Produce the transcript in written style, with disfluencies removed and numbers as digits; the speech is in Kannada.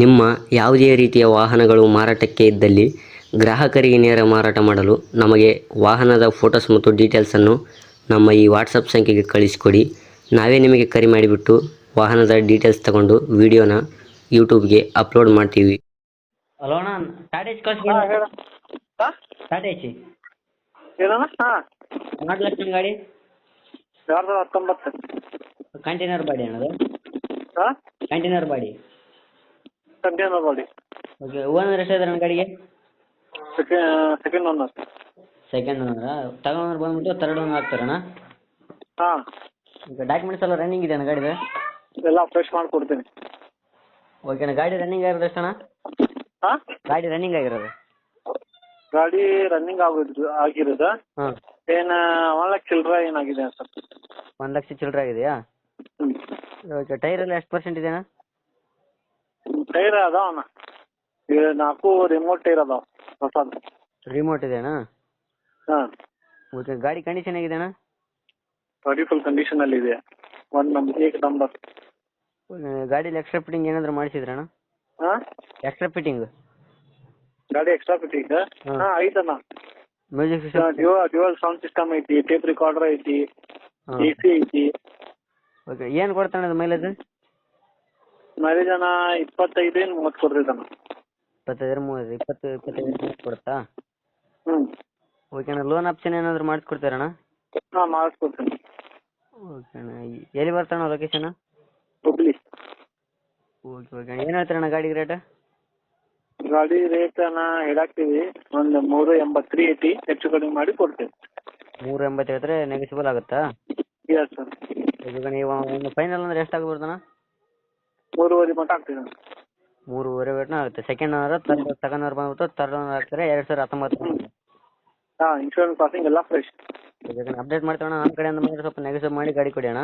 ನಿಮ್ಮ ಯಾವುದೇ ರೀತಿಯ ವಾಹನಗಳು ಮಾರಾಟಕ್ಕೆ ಇದ್ದಲ್ಲಿ ಗ್ರಾಹಕರಿಗೆ ನೇರ ಮಾರಾಟ ಮಾಡಲು ನಮಗೆ ವಾಹನದ ಫೋಟೋಸ್ ಮತ್ತು ಡೀಟೇಲ್ಸನ್ನು ನಮ್ಮ ಈ ವಾಟ್ಸಪ್ ಸಂಖ್ಯೆಗೆ ಕಳಿಸಿಕೊಡಿ. ನಾವೇ ನಿಮಗೆ ಕರೆ ಮಾಡಿಬಿಟ್ಟು ವಾಹನದ ಡೀಟೇಲ್ಸ್ ತಗೊಂಡು ವಿಡಿಯೋನ ಯೂಟ್ಯೂಬ್ಗೆ ಅಪ್ಲೋಡ್ ಮಾಡ್ತೀವಿ. ಹಲೋ ಅಣ್ಣ, ಟಾಟಾ ಏಸಿ ಕಳಿಸ್ಕೊಡಿ. ಹೇಳ ಟಾಟಾ ಏಸಿ ಏನಣ್ಣ? ಹಾಂ, 4 ಲಕ್ಷದ ಗಾಡಿ, 2019. ಕಂಟೈನರ್ ಬಾಡಿ ಅಣ್ಣದು. ಹಾಂ, container body. Container body. Okay, owner ಎಷ್ಟಿದ್ದಾರೆ ನನ್ನ ಗಾಡಿಗೆ? Second owner. ಸೆಕೆಂಡ್ ಓನರಾ? ತಗೊಂಡ್ರೆ ಬಂದ್ಬಿಟ್ಟು ಥರ್ಡ್ ಓನರ್ ಆಗ್ತಾರಣ್ಣ? ಹಾಂ, ಈಗ ಡಾಕ್ಯುಮೆಂಟ್ಸ್ ಎಲ್ಲ ರನ್ನಿಂಗ್ ಇದೆ ಅಣ್ಣ ಗಾಡಿದು? ಎಲ್ಲ ಫ್ರೆಶ್ ಮಾಡಿಕೊಡ್ತೀನಿ. ಓಕೆ ಅಣ್ಣ, ಗಾಡಿ ರನ್ನಿಂಗ್ ಆಗಿರೋದು ಎಷ್ಟಣ್ಣ? ಹಾಂ, ಗಾಡಿ ರನ್ನಿಂಗ್ ಆಗಿರೋದು? ಗಾಡಿ ರನ್ನಿಂಗ್ ಆಗಿರೋದು ಹಾಂ. ಏನು 1 ಲಕ್ಷ ಚಿಲ್ಲರೆ ಏನಾಗಿದೆ ಸರ್? 1 ಲಕ್ಷ ಚಿಲ್ಲರೆ ಆಗಿದೆಯಾ? ಓಕೆ, ಟೈರ್ ಎಲ್ಲ ಎಷ್ಟು ಪರ್ಸೆಂಟ್ ಇದೆಯಣ್ಣ? ಟೈರ್ ಅದಾವಣ್ಣ, 4 ರಿಮೋಟ್ ಟೈರ್ ಅದಾವ ಹೊಸದು. ರಿಮೋಟ್ ಇದೆ ಅಣ್ಣ? ಹಾಂ. ಓಕೆ, ಗಾಡಿ ಕಂಡೀಷನ್ ಹೇಗಿದೆ ಅಣ್ಣ? ಗಾಡಿ ಫುಲ್ ಕಂಡೀಷನಲ್ಲಿ ಇದೆ, 1 ನಂಬರ್. ಗಾಡೀಲಿ ಎಕ್ಸ್ಟ್ರಾ ಫಿಟ್ಟಿಂಗ್ ಏನಾದರೂ ಮಾಡಿಸಿದ್ರಣ್ಣ? ಹಾಂ, ಎಕ್ಸ್ಟ್ರಾ ಫಿಟ್ಟಿಂಗ್ ಗಾಡಿ ಎಕ್ಸ್ಟ್ರಾ ಫಿಟ್ಟಿಂಗ್? ಹಾಂ. ಹಾಂ, ಐತಣ್ಣ. Music system? Dual sound system ಐತಿ, ಟೇಪ್ ರಿಕಾರ್ಡರ್ ಐತಿ, AC ಐತಿ. ಓಕೆ, ಏನು ಕೊಡ್ತಾನೆ ಅದು ಮೈಲೇಜ್? ಮೈಲೇಜ್ ಅಣ್ಣ 25-30 ಕೊಡ್ತೈತಣ್ಣ. 25 ಕೊಡುತ್ತಾ? ಹ್ಞೂ. ಓಕೆ ಅಣ್ಣ, ಲೋನ್ ಆಪ್ಷನ್ ಏನಾದರೂ ಮಾಡಿಸ್ಕೊಡ್ತಾರಣ್ಣ? ಹಾಂ, ಮಾಡಿಸ್ಕೊಡ್ತೀನಿ. ಓಕೆ ಅಣ್ಣ, ಎಲ್ಲಿ ಬರ್ತಾಣ ಲೊಕೇಶನ್? ಹುಬ್ಳಿ. ಓಕೆ ಓಕೆ ಅಣ್ಣ, ಏನು ಹೇಳ್ತೀರಣ್ಣ ಗಾಡಿಗೆ ರೇಟ್? ಗಾಡಿ ರೇಟ್ ಅಣ್ಣ ಹೇಳಾಕ್ತೀವಿ, ಒಂದು 383 ಐತಿ, ಹೆಚ್ಚು ಕಡಿಮೆ ಮಾಡಿ ಕೊಡ್ತೀವಿ. 380 ಹೇಳಿದ್ರೆ ನೆಗೆಸಿಬಲ್ ಆಗುತ್ತಾ? Yes sir. ಈಗ ನೀವು ಒಂದು ಫೈನಲ್ ಅಂದ್ರೆ ಎಷ್ಟು ಆಗ್ಬೋದಣ್ಣ? 3.5 ಮಟ್ಟ ಆಗ್ತೀವಿ ಅಣ್ಣ. 3.5 ವೇಟ್ನ ಆಗುತ್ತೆ. ಸೆಕೆಂಡ್ ಓನರ್ ಸೆಕೆಂಡ್ ಓನರ್ ಬಂದ್ಬಿಟ್ಟು ಥರ್ಡ್ ಓನರ್ ಆಗ್ತಾರೆ 2019. ಹಾಂ, ಇನ್ಶೂರೆನ್ಸ್ ಪಾಸಿಂಗ್ ಎಲ್ಲ ಫ್ರೆಶ್. ಅಪ್ಡೇಟ್ ಮಾಡ್ತೀವಣ್ಣ, ನಮ್ಮ ಕಡೆಯಿಂದ ಬಂದರೆ ಸ್ವಲ್ಪ ನೆಗೆಸಿಬಲ್ ಮಾಡಿ ಗಾಡಿ ಕೊಡಿ ಅಣ್ಣ.